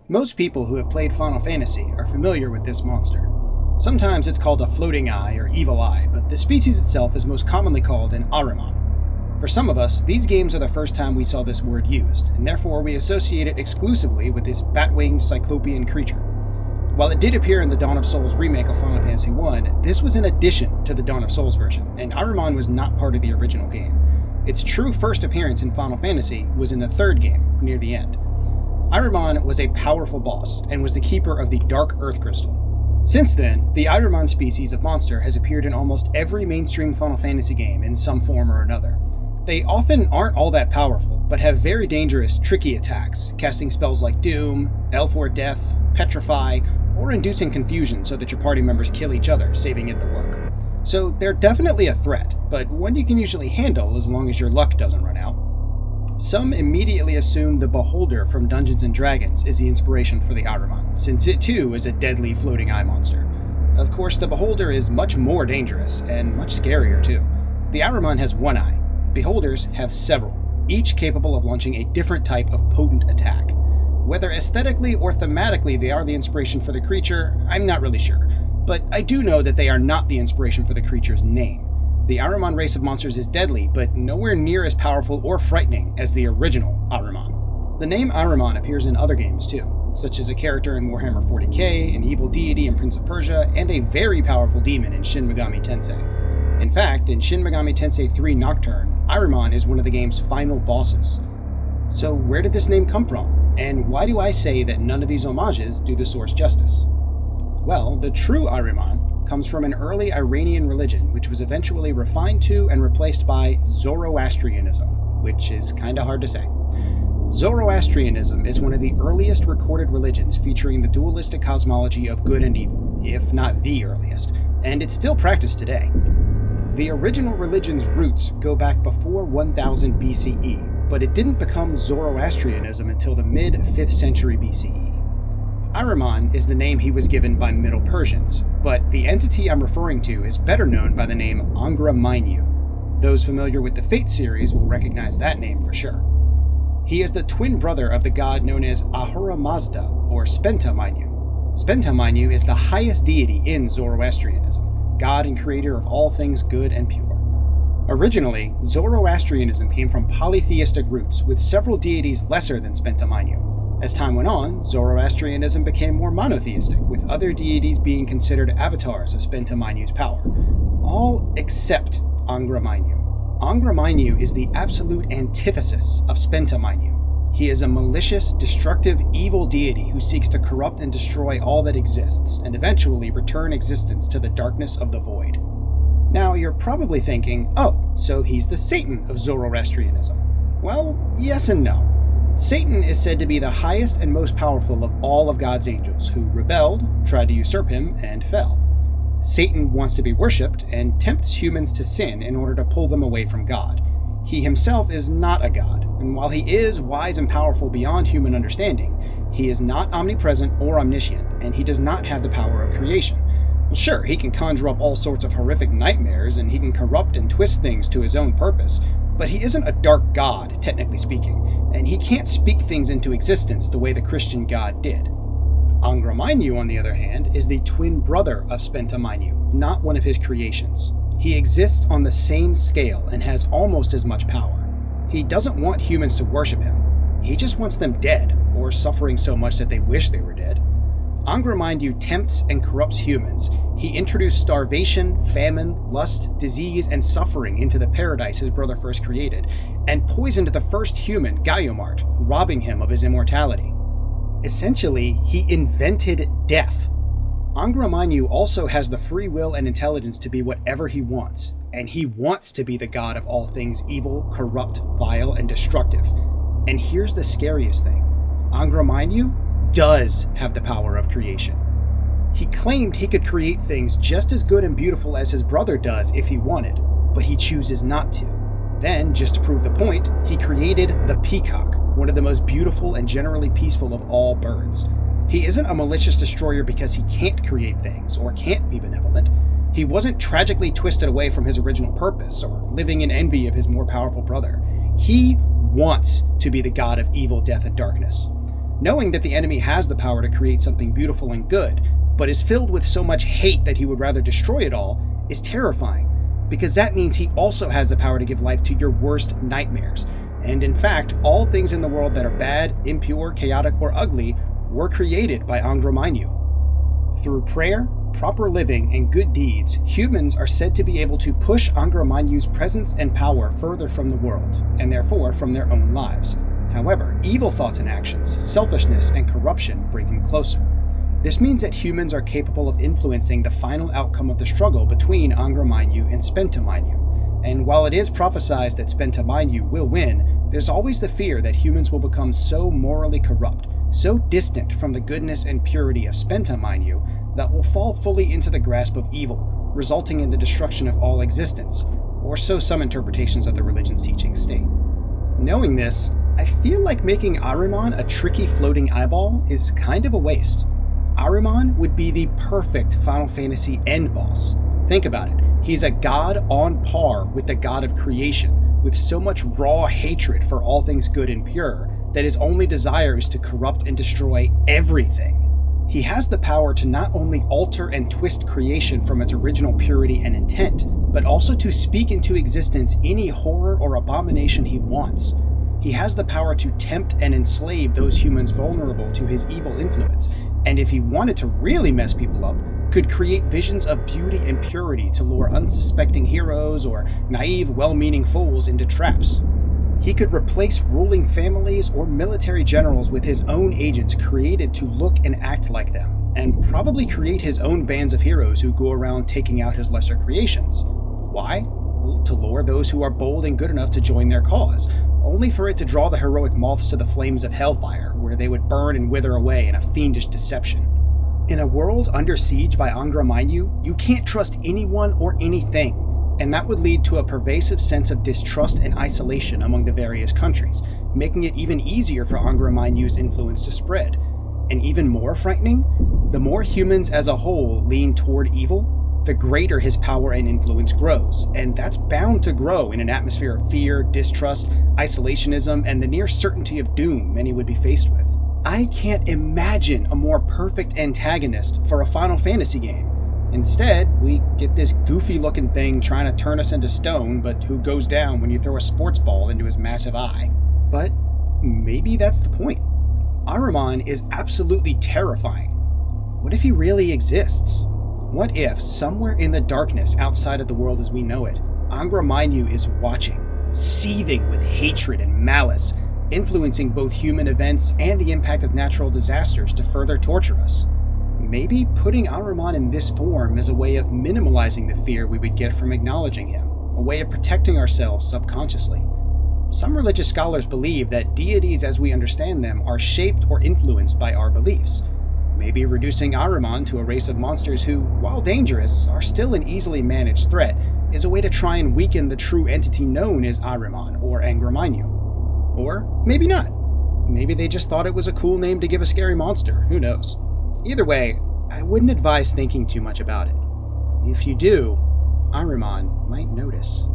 Most people who have played Final Fantasy are familiar with this monster. Sometimes it's called a floating eye or evil eye, but the species itself is most commonly called an Ahriman. For some of us, these games are the first time we saw this word used, and therefore we associate it exclusively with this bat-winged cyclopean creature. While it did appear in the Dawn of Souls remake of Final Fantasy I, this was in addition to the Dawn of Souls version, and Ahriman was not part of the original game. Its true first appearance in Final Fantasy was in the third game, near the end. Ahriman was a powerful boss, and was the keeper of the Dark Earth Crystal. Since then, the Ahriman species of monster has appeared in almost every mainstream Final Fantasy game in some form or another. They often aren't all that powerful, but have very dangerous, tricky attacks, casting spells like Doom, L4 Death, Petrify, or inducing confusion so that your party members kill each other, saving it the work. So they're definitely a threat, but one you can usually handle as long as your luck doesn't run out. Some immediately assume the Beholder from Dungeons & Dragons is the inspiration for the Ahriman, since it too is a deadly floating eye monster. Of course, the Beholder is much more dangerous, and much scarier too. The Ahriman has one eye. Beholders have several, each capable of launching a different type of potent attack. Whether aesthetically or thematically they are the inspiration for the creature, I'm not really sure, but I do know that they are not the inspiration for the creature's name. The Ahriman race of monsters is deadly, but nowhere near as powerful or frightening as the original Ahriman. The name Ahriman appears in other games too, such as a character in Warhammer 40k, an evil deity in Prince of Persia, and a very powerful demon in Shin Megami Tensei. In fact, in Shin Megami Tensei 3 Nocturne, Ahriman is one of the game's final bosses. So where did this name come from? And why do I say that none of these homages do the source justice? Well, the true Ahriman comes from an early Iranian religion which was eventually refined to and replaced by Zoroastrianism, which is kinda hard to say. Zoroastrianism is one of the earliest recorded religions featuring the dualistic cosmology of good and evil, if not the earliest, and it's still practiced today. The original religion's roots go back before 1000 BCE, but it didn't become Zoroastrianism until the mid-5th century BCE. Ahriman is the name he was given by Middle Persians, but the entity I'm referring to is better known by the name Angra Mainyu. Those familiar with the Fate series will recognize that name for sure. He is the twin brother of the god known as Ahura Mazda, or Spenta Mainyu. Spenta Mainyu is the highest deity in Zoroastrianism, god and creator of all things good and pure. Originally, Zoroastrianism came from polytheistic roots, with several deities lesser than Spenta Mainyu. As time went on, Zoroastrianism became more monotheistic, with other deities being considered avatars of Spenta Mainyu's power. All except Angra Mainyu. Angra Mainyu is the absolute antithesis of Spenta Mainyu. He is a malicious, destructive, evil deity who seeks to corrupt and destroy all that exists, and eventually return existence to the darkness of the void. Now, you're probably thinking, oh, so he's the Satan of Zoroastrianism. Well, yes and no. Satan is said to be the highest and most powerful of all of God's angels, who rebelled, tried to usurp him, and fell. Satan wants to be worshipped and tempts humans to sin in order to pull them away from God. He himself is not a god, and while he is wise and powerful beyond human understanding, he is not omnipresent or omniscient, and he does not have the power of creation. Well, sure, he can conjure up all sorts of horrific nightmares, and he can corrupt and twist things to his own purpose, but he isn't a dark god, technically speaking, and he can't speak things into existence the way the Christian God did. Angra Mainyu, on the other hand, is the twin brother of Spenta Mainyu, not one of his creations. He exists on the same scale and has almost as much power. He doesn't want humans to worship him. He just wants them dead, or suffering so much that they wish they were dead. Angra Mainyu tempts and corrupts humans. He introduced starvation, famine, lust, disease, and suffering into the paradise his brother first created, and poisoned the first human, Gaiomart, robbing him of his immortality. Essentially, he invented death. Angra Mainyu also has the free will and intelligence to be whatever he wants, and he wants to be the god of all things evil, corrupt, vile, and destructive. And here's the scariest thing. Angra Mainyu does have the power of creation. He claimed he could create things just as good and beautiful as his brother does if he wanted, but he chooses not to. Then, just to prove the point, he created the peacock, one of the most beautiful and generally peaceful of all birds. He isn't a malicious destroyer because he can't create things or can't be benevolent. He wasn't tragically twisted away from his original purpose or living in envy of his more powerful brother. He wants to be the god of evil, death, and darkness. Knowing that the enemy has the power to create something beautiful and good, but is filled with so much hate that he would rather destroy it all, is terrifying, because that means he also has the power to give life to your worst nightmares. And in fact, all things in the world that are bad, impure, chaotic, or ugly were created by Ahriman. Through prayer, proper living, and good deeds, humans are said to be able to push Ahriman's presence and power further from the world, and therefore from their own lives. However, evil thoughts and actions, selfishness, and corruption bring him closer. This means that humans are capable of influencing the final outcome of the struggle between Ahriman and Spentamanyu. And while it is prophesied that Spentamanyu will win, there's always the fear that humans will become so morally corrupt, so distant from the goodness and purity of Spentamanyu, that will fall fully into the grasp of evil, resulting in the destruction of all existence, or so some interpretations of the religion's teachings state. Knowing this, I feel like making Ahriman a tricky floating eyeball is kind of a waste. Ahriman would be the perfect Final Fantasy end boss. Think about it. He's a god on par with the god of creation, with so much raw hatred for all things good and pure that his only desire is to corrupt and destroy everything. He has the power to not only alter and twist creation from its original purity and intent, but also to speak into existence any horror or abomination he wants. He has the power to tempt and enslave those humans vulnerable to his evil influence, and if he wanted to really mess people up, could create visions of beauty and purity to lure unsuspecting heroes or naive, well-meaning fools into traps. He could replace ruling families or military generals with his own agents created to look and act like them, and probably create his own bands of heroes who go around taking out his lesser creations. Why? Well, to lure those who are bold and good enough to join their cause, only for it to draw the heroic moths to the flames of hellfire, where they would burn and wither away in a fiendish deception. In a world under siege by Ahriman, you can't trust anyone or anything, and that would lead to a pervasive sense of distrust and isolation among the various countries, making it even easier for Ahriman's influence to spread. And even more frightening, the more humans as a whole lean toward evil, the greater his power and influence grows, and that's bound to grow in an atmosphere of fear, distrust, isolationism, and the near certainty of doom many would be faced with. I can't imagine a more perfect antagonist for a Final Fantasy game. Instead, we get this goofy-looking thing trying to turn us into stone, but who goes down when you throw a sports ball into his massive eye. But maybe that's the point. Ahriman is absolutely terrifying. What if he really exists? What if, somewhere in the darkness outside of the world as we know it, Ahriman is watching, seething with hatred and malice, influencing both human events and the impact of natural disasters to further torture us? Maybe putting Ahriman in this form is a way of minimalizing the fear we would get from acknowledging him, a way of protecting ourselves subconsciously. Some religious scholars believe that deities as we understand them are shaped or influenced by our beliefs. Maybe reducing Ahriman to a race of monsters who, while dangerous, are still an easily managed threat is a way to try and weaken the true entity known as Ahriman or Ahriman. Or maybe not. Maybe they just thought it was a cool name to give a scary monster, who knows. Either way, I wouldn't advise thinking too much about it. If you do, Ahriman might notice.